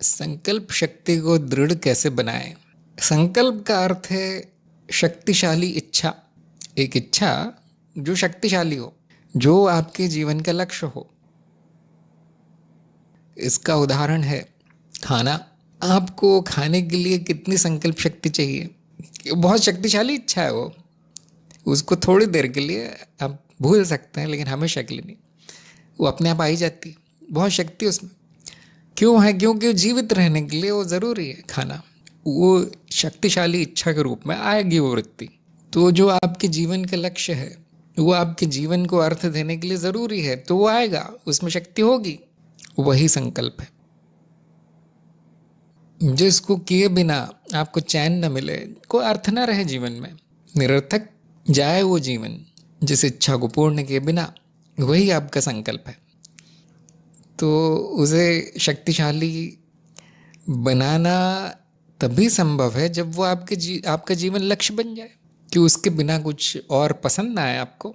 संकल्प शक्ति को दृढ़ कैसे बनाएं? संकल्प का अर्थ है शक्तिशाली इच्छा। एक इच्छा जो शक्तिशाली हो, जो आपके जीवन का लक्ष्य हो। इसका उदाहरण है खाना। आपको खाने के लिए कितनी संकल्प शक्ति चाहिए? बहुत शक्तिशाली इच्छा है वो। उसको थोड़ी देर के लिए आप भूल सकते हैं, लेकिन हमेशा के लिए नहीं। वो अपने आप आ ही जाती है। बहुत शक्ति उसमें क्यों है? क्योंकि जीवित रहने के लिए वो ज़रूरी है खाना। वो शक्तिशाली इच्छा के रूप में आएगी वो वृत्ति। तो जो आपके जीवन का लक्ष्य है, वो आपके जीवन को अर्थ देने के लिए ज़रूरी है, तो वो आएगा, उसमें शक्ति होगी। वही संकल्प है। जिसको किए बिना आपको चैन न मिले, कोई अर्थ न रहे जीवन में, निरर्थक जाए वो जीवन, जिस इच्छा को पूर्ण किए बिना, वही आपका संकल्प है। तो उसे शक्तिशाली बनाना तभी संभव है जब वो आपका जीवन लक्ष्य बन जाए, कि उसके बिना कुछ और पसंद ना आए आपको,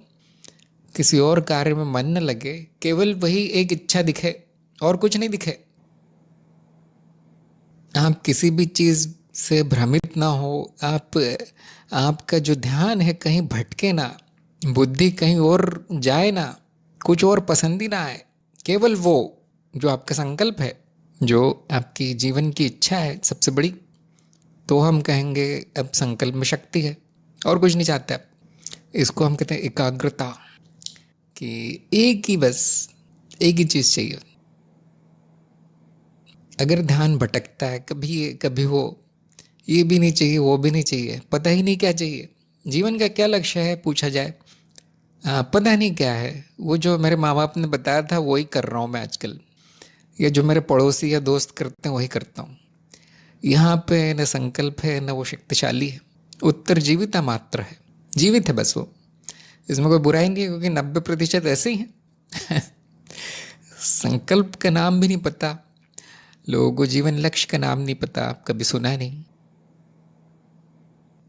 किसी और कार्य में मन न लगे, केवल वही एक इच्छा दिखे और कुछ नहीं दिखे। आप किसी भी चीज़ से भ्रमित ना हो, आपका जो ध्यान है कहीं भटके ना, बुद्धि कहीं और जाए ना, कुछ और पसंद ही ना आए। केवल वो जो आपका संकल्प है, जो आपकी जीवन की इच्छा है सबसे बड़ी, तो हम कहेंगे अब संकल्प में शक्ति है और कुछ नहीं चाहते आप। इसको हम कहते हैं एकाग्रता, कि एक ही चीज़ चाहिए। अगर ध्यान भटकता है, कभी वो ये भी नहीं चाहिए, वो भी नहीं चाहिए, पता ही नहीं क्या चाहिए, जीवन का क्या लक्ष्य है पूछा जाए, पता नहीं क्या है। वो जो मेरे माँ बाप ने बताया था वही कर रहा हूँ मैं आजकल, या जो मेरे पड़ोसी या दोस्त करते हैं वही करता हूँ। यहाँ पे न संकल्प है न वो शक्तिशाली है। उत्तर जीविता मात्र है, जीवित है बस वो। इसमें कोई बुराई नहीं है, क्योंकि 90% ऐसे ही हैं। संकल्प का नाम भी नहीं पता लोगों को, जीवन लक्ष्य का नाम नहीं पता, आप कभी सुना नहीं।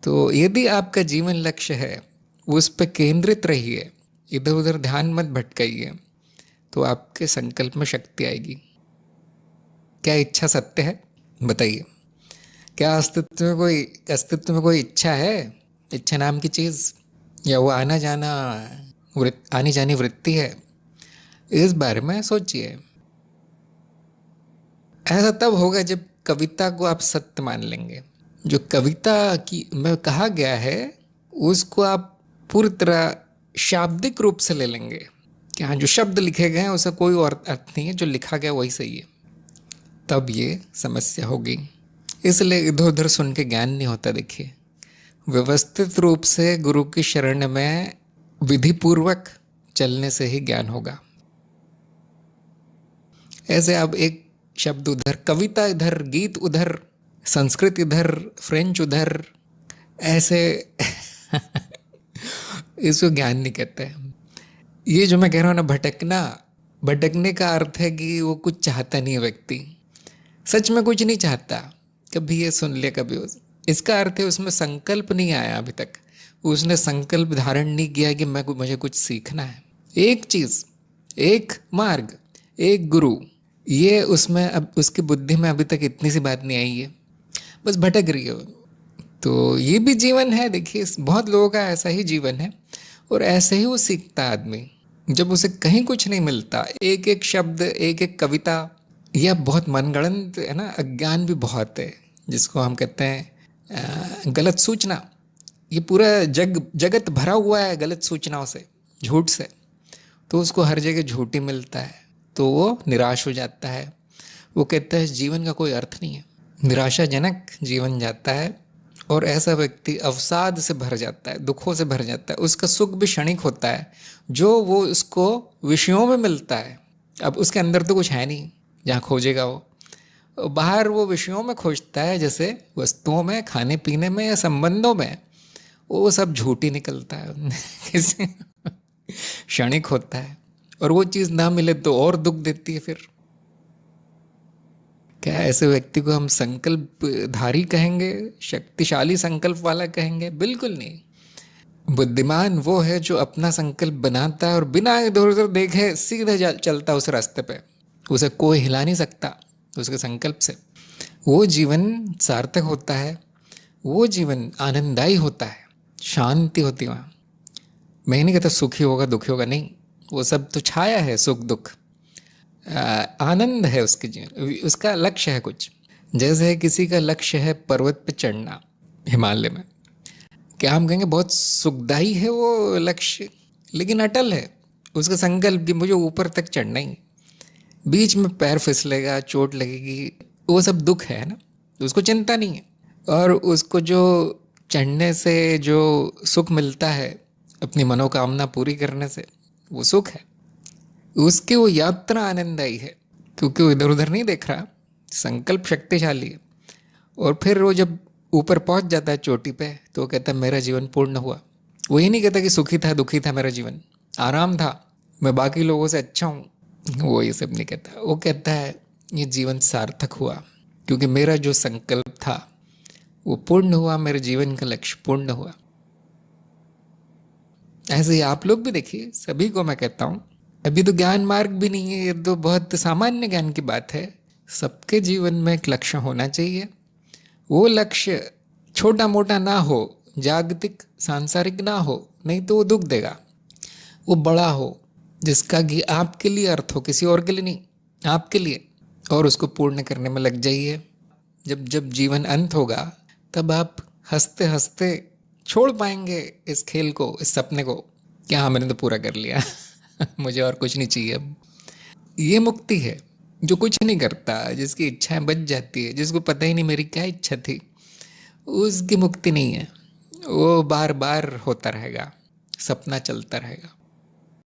तो यदि आपका जीवन लक्ष्य है, उस पर केंद्रित रहिए, इधर उधर ध्यान मत भटकाइए, तो आपके संकल्प में शक्ति आएगी। क्या इच्छा सत्य है? बताइए, क्या अस्तित्व में कोई इच्छा है? इच्छा नाम की चीज़, या वो आनी जानी वृत्ति है? इस बारे में सोचिए। ऐसा तब होगा जब कविता को आप सत्य मान लेंगे। जो कविता की में कहा गया है, उसको आप पूरी तरह शाब्दिक रूप से ले लेंगे कि हाँ, जो शब्द लिखे गए हैं उसका कोई और अर्थ नहीं है, जो लिखा गया वही सही है। तब ये समस्या होगी। इसलिए इधर उधर सुन के ज्ञान नहीं होता। देखिए, व्यवस्थित रूप से गुरु की शरण में विधिपूर्वक चलने से ही ज्ञान होगा। ऐसे अब एक शब्द उधर, कविता इधर, गीत उधर, संस्कृत इधर, फ्रेंच उधर, ऐसे इसको ज्ञान नहीं कहते हैं। ये जो मैं कह रहा हूँ ना, भटकने का अर्थ है कि वो कुछ चाहता नहीं है व्यक्ति, सच में कुछ नहीं चाहता। कभी ये सुन ले, कभी इसका अर्थ है उसमें संकल्प नहीं आया अभी तक, उसने संकल्प धारण नहीं किया कि मुझे कुछ सीखना है। एक चीज़, एक मार्ग, एक गुरु, ये उसमें अब उसकी बुद्धि में अभी तक इतनी सी बात नहीं आई है, बस भटक रही है। तो ये भी जीवन है। देखिए, बहुत लोगों का ऐसा ही जीवन है, और ऐसे ही वो सीखता आदमी। जब उसे कहीं कुछ नहीं मिलता, एक एक शब्द, एक एक कविता, यह बहुत मनगढ़ंत है ना। अज्ञान भी बहुत है, जिसको हम कहते हैं गलत सूचना। ये पूरा जगत भरा हुआ है गलत सूचनाओं से, झूठ से। तो उसको हर जगह झूठ ही मिलता है, तो वो निराश हो जाता है। वो कहता है जीवन का कोई अर्थ नहीं है, निराशाजनक जीवन जाता है। और ऐसा व्यक्ति अवसाद से भर जाता है, दुखों से भर जाता है। उसका सुख भी क्षणिक होता है, जो वो उसको विषयों में मिलता है। अब उसके अंदर तो कुछ है नहीं जहाँ खोजेगा वो। बाहर वो विषयों में खोजता है, जैसे वस्तुओं में, खाने पीने में या संबंधों में। वो सब झूठ ही निकलता है। किसी क्षणिक होता है, और वो चीज़ ना मिले तो और दुख देती है। फिर क्या ऐसे व्यक्ति को हम संकल्पधारी कहेंगे, शक्तिशाली संकल्प वाला कहेंगे? बिल्कुल नहीं। बुद्धिमान वो है जो अपना संकल्प बनाता है और बिना इधर उधर देखे सीधे चलता उस रास्ते पे। उसे कोई हिला नहीं सकता, उसके संकल्प से, वो जीवन सार्थक होता है, वो जीवन आनंददायी होता है, शांति होती है वहाँ। मैं नहीं कहता सुखी होगा दुखी होगा, नहीं, वो सब तो छाया है, सुख दुख। आनंद है उसके जीवन, उसका लक्ष्य है कुछ। जैसे किसी का लक्ष्य है पर्वत पे चढ़ना हिमालय में, क्या हम कहेंगे बहुत सुखदायी है वो लक्ष्य, लेकिन अटल है उसका संकल्प कि मुझे ऊपर तक चढ़ना ही। बीच में पैर फिसलेगा, चोट लगेगी, वो सब दुख है ना, उसको चिंता नहीं है। और उसको जो चढ़ने से जो सुख मिलता है अपनी मनोकामना पूरी करने से, वो सुख है। उसकी वो यात्रा आनंददायी है, क्योंकि वो इधर उधर नहीं देख रहा, संकल्प शक्तिशाली है। और फिर वो जब ऊपर पहुंच जाता है चोटी पे, तो वो कहता है मेरा जीवन पूर्ण हुआ। वो ये नहीं कहता कि सुखी था दुखी था मेरा जीवन, आराम था, मैं बाकी लोगों से अच्छा हूँ, वो ये सब नहीं कहता। वो कहता है ये जीवन सार्थक हुआ, क्योंकि मेरा जो संकल्प था वो पूर्ण हुआ, मेरे जीवन का लक्ष्य पूर्ण हुआ। ऐसे ही आप लोग भी देखिए, सभी को मैं कहता हूँ, अभी तो ज्ञान मार्ग भी नहीं है, ये तो बहुत सामान्य ज्ञान की बात है। सबके जीवन में एक लक्ष्य होना चाहिए। वो लक्ष्य छोटा मोटा ना हो, जागतिक सांसारिक ना हो, नहीं तो वो दुख देगा। वो बड़ा हो, जिसका कि आपके लिए अर्थ हो, किसी और के लिए नहीं, आपके लिए, और उसको पूर्ण करने में लग जाइए। जब जब जीवन अंत होगा, तब आप हंसते हंसते छोड़ पाएंगे इस खेल को, इस सपने को, क्या हाँ मैंने तो पूरा कर लिया मुझे और कुछ नहीं चाहिए अब। ये मुक्ति है, जो कुछ नहीं करता, जिसकी इच्छाएं बच जाती है, जिसको पता ही नहीं मेरी क्या इच्छा थी, उसकी मुक्ति नहीं है। वो बार बार होता रहेगा, सपना चलता रहेगा।